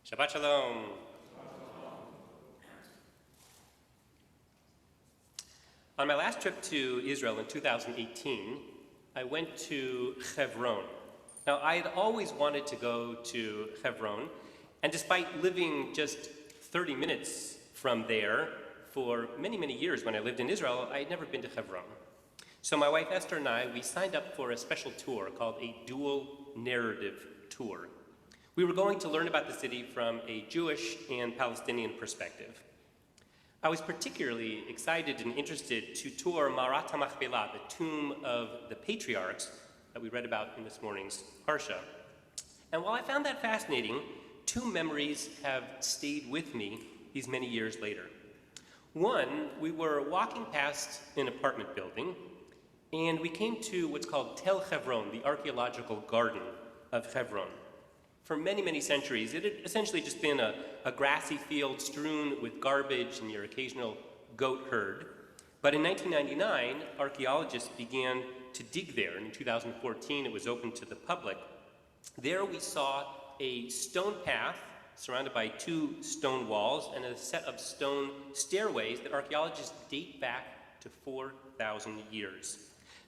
Shabbat Shalom. On my last trip to Israel in 2018, I went to Fevron. Now, I had always wanted to go to Fevron, and despite living just 30 minutes from there for many, many years when I lived in Israel, I had never been to Fevron. So my wife Esther and I, we signed up for a special tour called a dual narrative tour. We were going to learn about the city from a Jewish and Palestinian perspective. I was particularly excited and interested to tour Marat HaMachpelah, the tomb of the patriarchs that we read about in this morning's Parsha. And while I found that fascinating, two memories have stayed with me these many years later. One, we were walking past an apartment building, and we came to what's called Tel Fevron, the Archaeological garden of Fevron. For many, many centuries, it had essentially just been a grassy field strewn with garbage and your occasional goat herd. But in 1999, archaeologists began to dig there. And in 2014, it was open to the public. There we saw a stone path surrounded by two stone walls and a set of stone stairways that archaeologists date back to 4,000 years.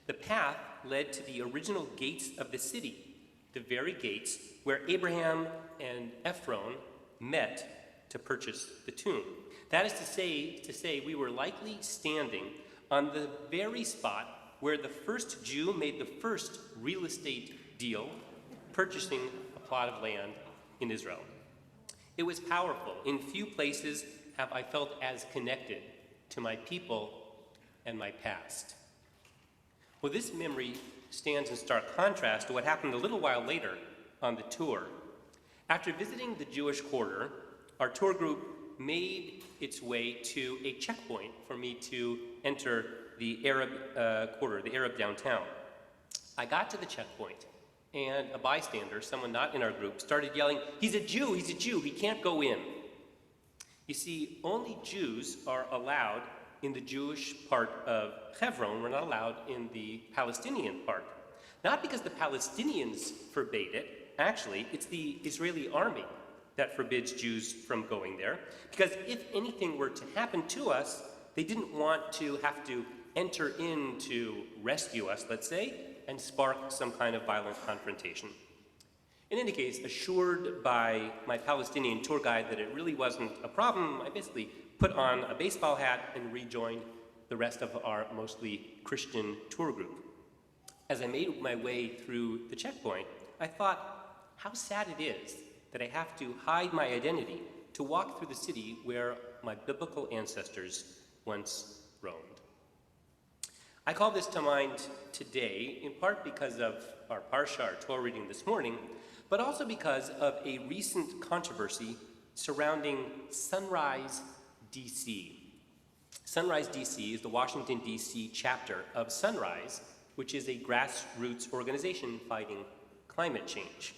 The path led to the original gates of the city, the very gates where Abraham and Ephron met to purchase the tomb. That is to say we were likely standing on the very spot where the first Jew made the first real estate deal, purchasing a plot of land in Israel. It was powerful. In few places have I felt as connected to my people and my past. Well, this memory stands in stark contrast to what happened a little while later on the tour. After visiting the Jewish quarter, our tour group made its way to a checkpoint for me to enter the Arab quarter, the Arab downtown. I got to the checkpoint, and a bystander, someone not in our group, started yelling, "He's a Jew, he's a Jew, he can't go in." You see, only Jews are allowed in the Jewish part of Hebron. We're not allowed in the Palestinian part. Not because the Palestinians forbade it. Actually, it's the Israeli army that forbids Jews from going there. Because if anything were to happen to us, they didn't want to have to enter in to rescue us, let's say, and spark some kind of violent confrontation. In any case, assured by my Palestinian tour guide that it really wasn't a problem, I basically put on a baseball hat and rejoined the rest of our mostly Christian tour group. As I made my way through the checkpoint, I thought how sad it is that I have to hide my identity to walk through the city where my biblical ancestors once roamed. I call this to mind today in part because of our Parsha, our Torah reading this morning, but also because of a recent controversy surrounding Sunrise, D.C. Sunrise, D.C. is the Washington, D.C. chapter of Sunrise, which is a grassroots organization fighting climate change.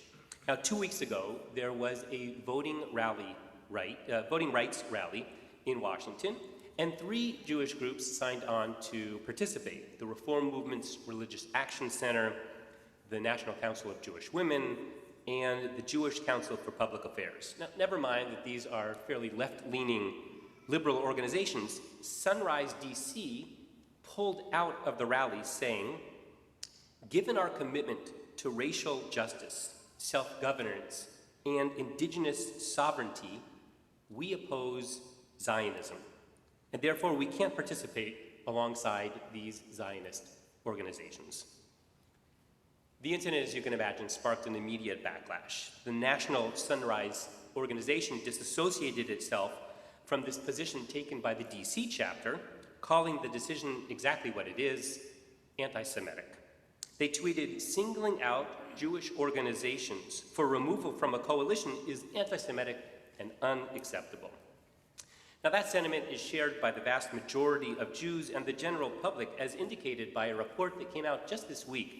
Now, 2 weeks ago, there was a voting rights rally in Washington, and 3 Jewish groups signed on to participate: the Reform Movement's Religious Action Center, the National Council of Jewish Women, and the Jewish Council for Public Affairs. Now, never mind that these are fairly left-leaning liberal organizations. Sunrise, D.C. pulled out of the rally saying, "Given our commitment to racial justice, self-governance, and indigenous sovereignty, we oppose Zionism, and therefore we can't participate alongside these Zionist organizations." The incident, as you can imagine, sparked an immediate backlash. The National Sunrise Organization disassociated itself from this position taken by the DC chapter, calling the decision exactly what it is: anti-Semitic. They tweeted, "Singling out Jewish organizations for removal from a coalition is anti-Semitic and unacceptable." Now, that sentiment is shared by the vast majority of Jews and the general public, as indicated by a report that came out just this week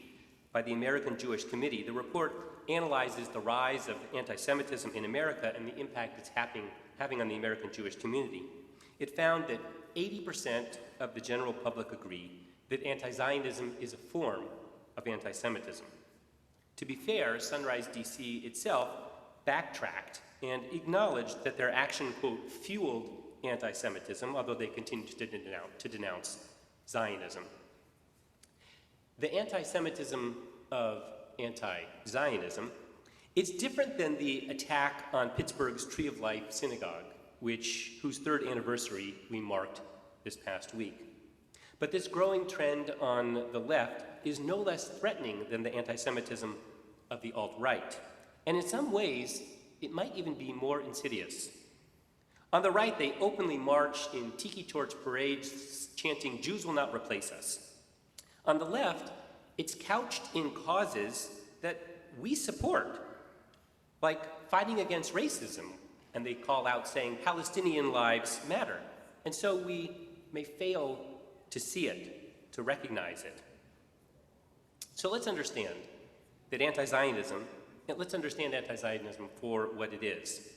by the American Jewish Committee. The report analyzes the rise of anti-Semitism in America and the impact it's having on the American Jewish community. It found that 80% of the general public agree that anti-Zionism is a form of anti-Semitism. To be fair, Sunrise, D.C. itself backtracked and acknowledged that their action, quote, fueled anti-Semitism, although they continued to denounce Zionism. The anti-Semitism of anti-Zionism, it's different than the attack on Pittsburgh's Tree of Life synagogue, whose third anniversary we marked this past week. But this growing trend on the left is no less threatening than the anti-Semitism of the alt-right. And in some ways, it might even be more insidious. On the right, they openly march in tiki torch parades chanting, "Jews will not replace us." On the left, it's couched in causes that we support, like fighting against racism, and they call out saying, "Palestinian lives matter." And so we may fail to see it, to recognize it. So let's understand anti-Zionism for what it is.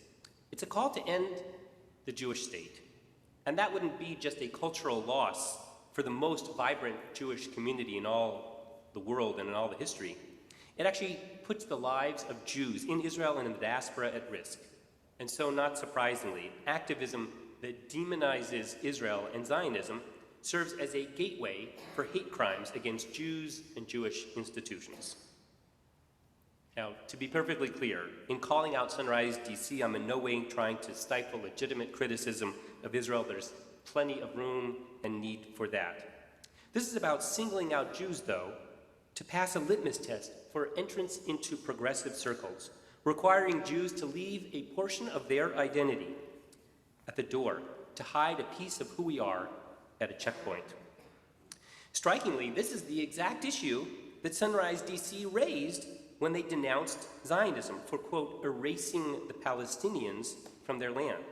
It's a call to end the Jewish state. And that wouldn't be just a cultural loss for the most vibrant Jewish community in all the world and in all the history. It actually puts the lives of Jews in Israel and in the diaspora at risk. And so, not surprisingly, activism that demonizes Israel and Zionism serves as a gateway for hate crimes against Jews and Jewish institutions. Now, to be perfectly clear, in calling out Sunrise DC, I'm in no way trying to stifle legitimate criticism of Israel. There's plenty of room and need for that. This is about singling out Jews, though, to pass a litmus test for entrance into progressive circles, requiring Jews to leave a portion of their identity at the door to hide a piece of who we are at a checkpoint. Strikingly, this is the exact issue that Sunrise DC raised when they denounced Zionism for, quote, erasing the Palestinians from their land.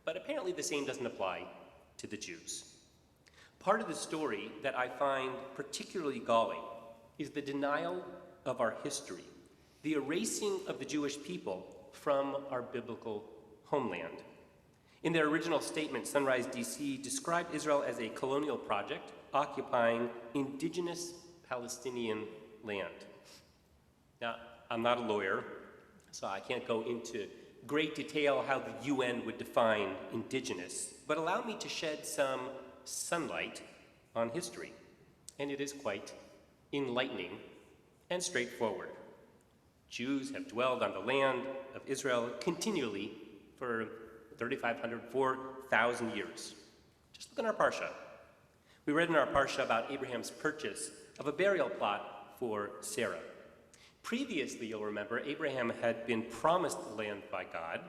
But apparently the same doesn't apply to the Jews. Part of the story that I find particularly galling is the denial of our history, the erasing of the Jewish people from our biblical homeland. In their original statement, Sunrise DC described Israel as a colonial project occupying indigenous Palestinian land. Now, I'm not a lawyer, so I can't go into great detail how the UN would define indigenous, but allow me to shed some sunlight on history. And it is quite enlightening and straightforward. Jews have dwelled on the land of Israel continually for 3,500, 4,000 years. Just look in our Parsha. We read in our Parsha about Abraham's purchase of a burial plot for Sarah. Previously, you'll remember, Abraham had been promised the land by God,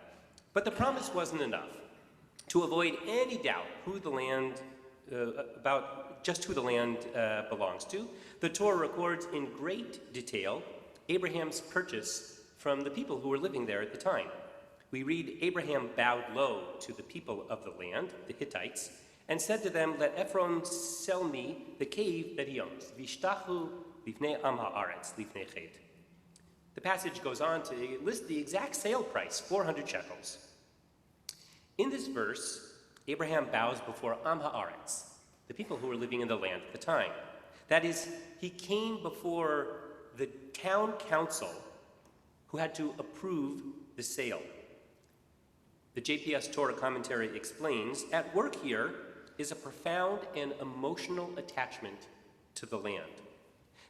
but the promise wasn't enough. To avoid any doubt about just who the land belongs to, the Torah records in great detail Abraham's purchase from the people who were living there at the time. We read, Abraham bowed low to the people of the land, the Hittites, and said to them, "Let Ephron sell me the cave that he owns. Vishtachu lifnei am haaretz lifnei chet." The passage goes on to list the exact sale price, 400 shekels. In this verse, Abraham bows before Am Haaretz, the people who were living in the land at the time. That is, he came before the town council who had to approve the sale. The JPS Torah commentary explains, at work here is a profound and emotional attachment to the land.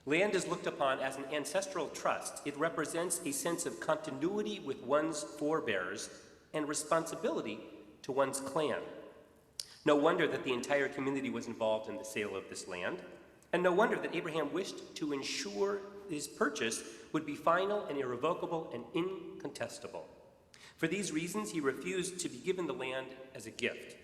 Land is looked upon as an ancestral trust. It represents a sense of continuity with one's forebears and responsibility to one's clan. No wonder that the entire community was involved in the sale of this land, and no wonder that Abraham wished to ensure his purchase would be final and irrevocable and incontestable. For these reasons, he refused to be given the land as a gift.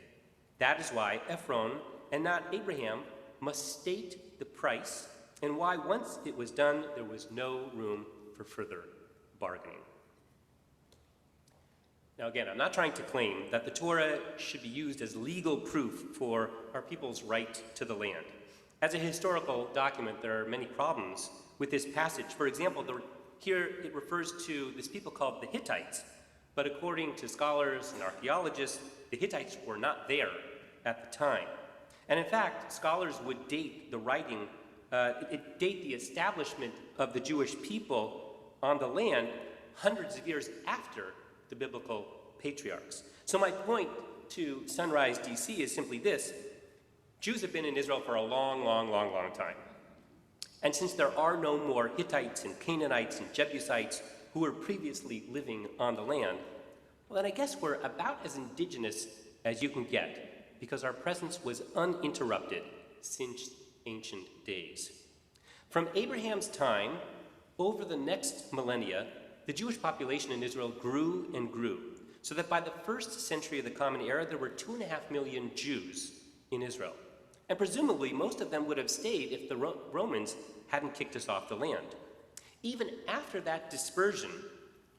That is why Ephron, and not Abraham, must state the price, and why once it was done, there was no room for further bargaining. Now again, I'm not trying to claim that the Torah should be used as legal proof for our people's right to the land. As a historical document, there are many problems with this passage. For example, here it refers to this people called the Hittites, but according to scholars and archaeologists, the Hittites were not there at the time. And in fact, scholars would date the writing date the establishment of the Jewish people on the land hundreds of years after the biblical patriarchs. So my point to Sunrise, DC is simply this. Jews have been in Israel for a long, long, long, long time. And since there are no more Hittites and Canaanites and Jebusites who were previously living on the land, well, then I guess we're about as indigenous as you can get, because our presence was uninterrupted since ancient days. From Abraham's time, over the next millennia, the Jewish population in Israel grew and grew, so that by the first century of the Common Era, there were 2.5 million Jews in Israel. And presumably, most of them would have stayed if the Romans hadn't kicked us off the land. Even after that dispersion,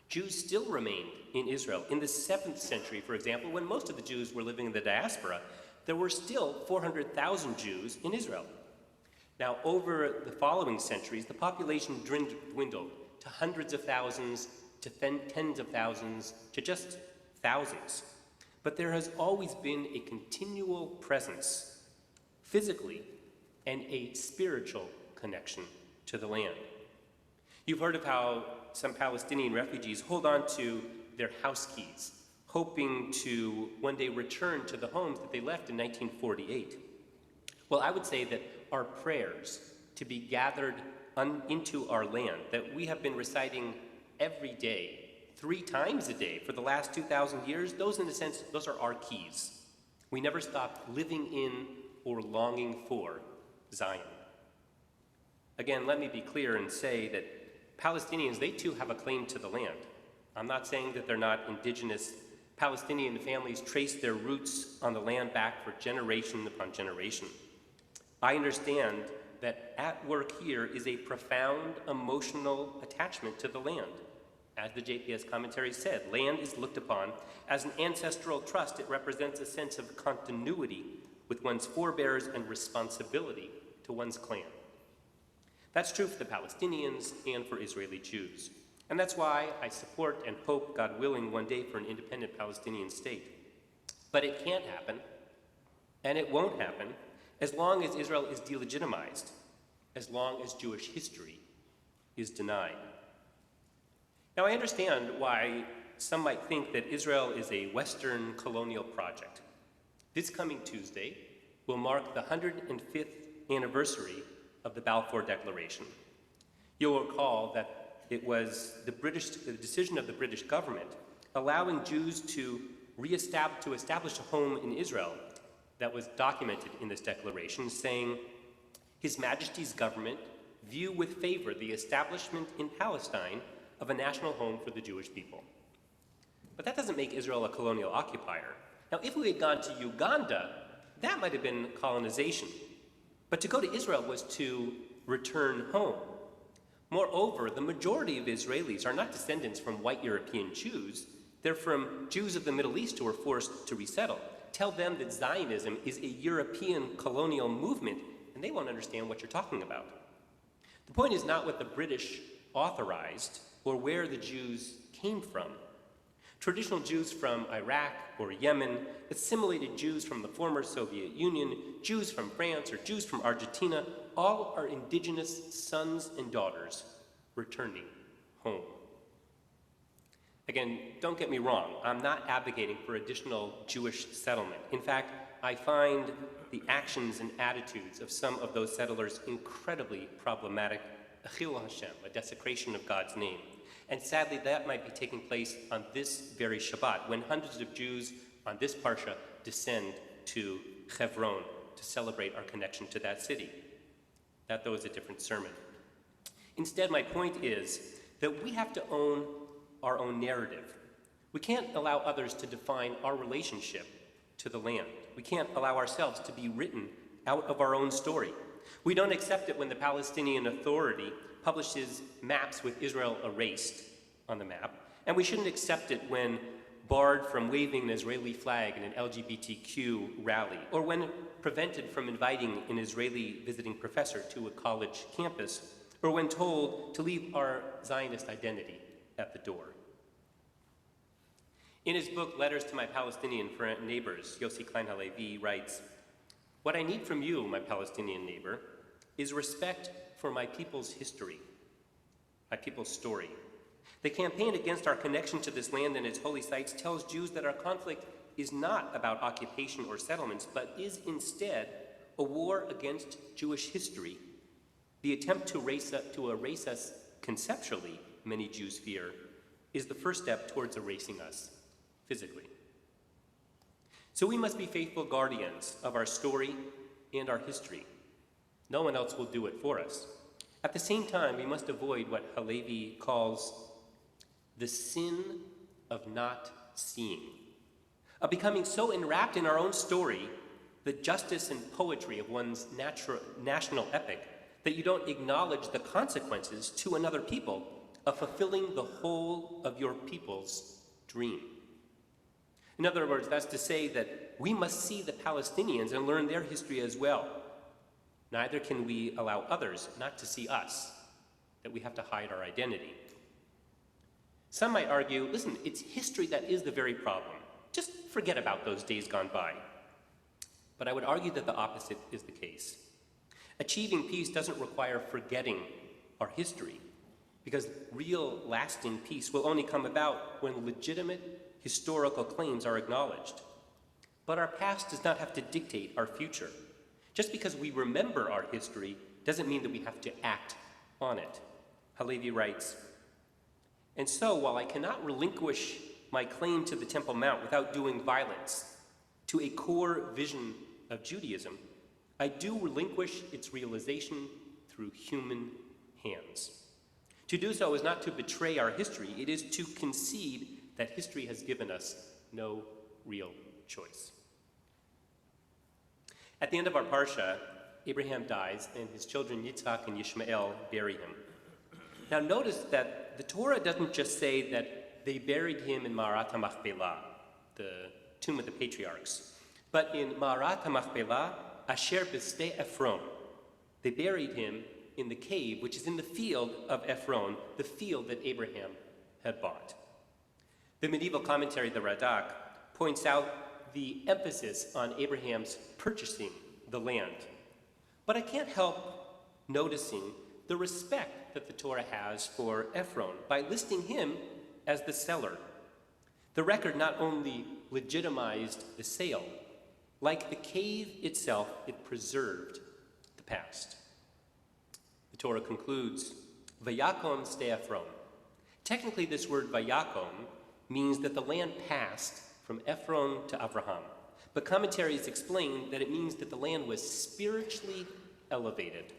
Jews still remained in Israel. In the 7th century, for example, when most of the Jews were living in the diaspora, there were still 400,000 Jews in Israel. Now, over the following centuries, the population dwindled to hundreds of thousands, to tens of thousands, to just thousands. But there has always been a continual presence, physically, and a spiritual connection to the land. You've heard of how some Palestinian refugees hold on to their house keys, hoping to one day return to the homes that they left in 1948. Well, I would say that our prayers to be gathered into our land, that we have been reciting every day, 3 times a day for the last 2,000 years, those in a sense, those are our keys. We never stopped living in or longing for Zion. Again, let me be clear and say that Palestinians, they too have a claim to the land. I'm not saying that they're not indigenous. Palestinian families trace their roots on the land back for generation upon generation. I understand that at work here is a profound emotional attachment to the land. As the JPS commentary said, land is looked upon as an ancestral trust. It represents a sense of continuity with one's forebears and responsibility to one's clan. That's true for the Palestinians and for Israeli Jews. And that's why I support and hope, God willing, one day for an independent Palestinian state. But it can't happen, and it won't happen, as long as Israel is delegitimized, as long as Jewish history is denied. Now, I understand why some might think that Israel is a Western colonial project. This coming Tuesday will mark the 105th anniversary of the Balfour Declaration. You'll recall that it was the decision of the British government allowing Jews to establish a home in Israel that was documented in this declaration, saying, His Majesty's government view with favor the establishment in Palestine of a national home for the Jewish people. But that doesn't make Israel a colonial occupier. Now, if we had gone to Uganda, that might have been colonization. But to go to Israel was to return home. Moreover, the majority of Israelis are not descendants from white European Jews. They're from Jews of the Middle East who were forced to resettle. Tell them that Zionism is a European colonial movement, and they won't understand what you're talking about. The point is not what the British authorized or where the Jews came from. Traditional Jews from Iraq or Yemen, assimilated Jews from the former Soviet Union, Jews from France or Jews from Argentina, all are indigenous sons and daughters returning home. Again, don't get me wrong, I'm not advocating for additional Jewish settlement. In fact, I find the actions and attitudes of some of those settlers incredibly problematic. Achil Hashem, a desecration of God's name. And sadly, that might be taking place on this very Shabbat, when hundreds of Jews on this Parsha descend to Fevron to celebrate our connection to that city. That, though, is a different sermon. Instead, my point is that we have to own our own narrative. We can't allow others to define our relationship to the land. We can't allow ourselves to be written out of our own story. We don't accept it when the Palestinian Authority publishes maps with Israel erased on the map, and we shouldn't accept it when barred from waving an Israeli flag in an LGBTQ rally, or when prevented from inviting an Israeli visiting professor to a college campus, or when told to leave our Zionist identity at the door. In his book, Letters to My Palestinian Neighbors, Yossi Klein Halevi writes, "What I need from you, my Palestinian neighbor, is respect for my people's history, my people's story, The campaign against our connection to this land and its holy sites tells Jews that our conflict is not about occupation or settlements, but is instead a war against Jewish history. The attempt to erase us conceptually, many Jews fear, is the first step towards erasing us physically. So we must be faithful guardians of our story and our history. No one else will do it for us. At the same time, we must avoid what Halevi calls the sin of not seeing, of becoming so enwrapped in our own story, the justice and poetry of one's national epic, that you don't acknowledge the consequences to another people of fulfilling the whole of your people's dream. In other words, that's to say that we must see the Palestinians and learn their history as well. Neither can we allow others not to see us, that we have to hide our identity. Some might argue, listen, it's history that is the very problem. Just forget about those days gone by. But I would argue that the opposite is the case. Achieving peace doesn't require forgetting our history, because real, lasting peace will only come about when legitimate historical claims are acknowledged. But our past does not have to dictate our future. Just because we remember our history doesn't mean that we have to act on it. Halevi writes, "And so, while I cannot relinquish my claim to the Temple Mount without doing violence to a core vision of Judaism, I do relinquish its realization through human hands. To do so is not to betray our history, it is to concede that history has given us no real choice." At the end of our parsha, Abraham dies, and his children Yitzhak and Yishmael bury him. Now notice that the Torah doesn't just say that they buried him in Ma'arat HaMachpelah, the tomb of the patriarchs, but in Ma'arat HaMachpelah, Asher B'Sdei Ephron. They buried him in the cave, which is in the field of Ephron, the field that Abraham had bought. The medieval commentary, the Radak, points out the emphasis on Abraham's purchasing the land. But I can't help noticing the respect that the Torah has for Ephron by listing him as the seller. The record not only legitimized the sale, like the cave itself, it preserved the past. The Torah concludes, Vayakom Sdei Ephron. Technically, this word Vayakom means that the land passed from Ephron to Abraham. But commentaries explain that it means that the land was spiritually elevated.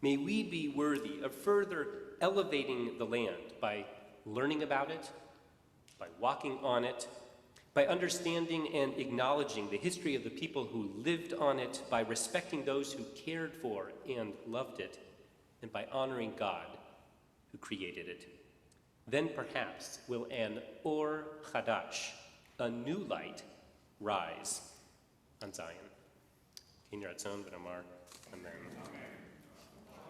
May we be worthy of further elevating the land by learning about it, by walking on it, by understanding and acknowledging the history of the people who lived on it, by respecting those who cared for and loved it, and by honoring God who created it. Then perhaps will an Or Chadash, a new light, rise on Zion. In Ratzon, Amen.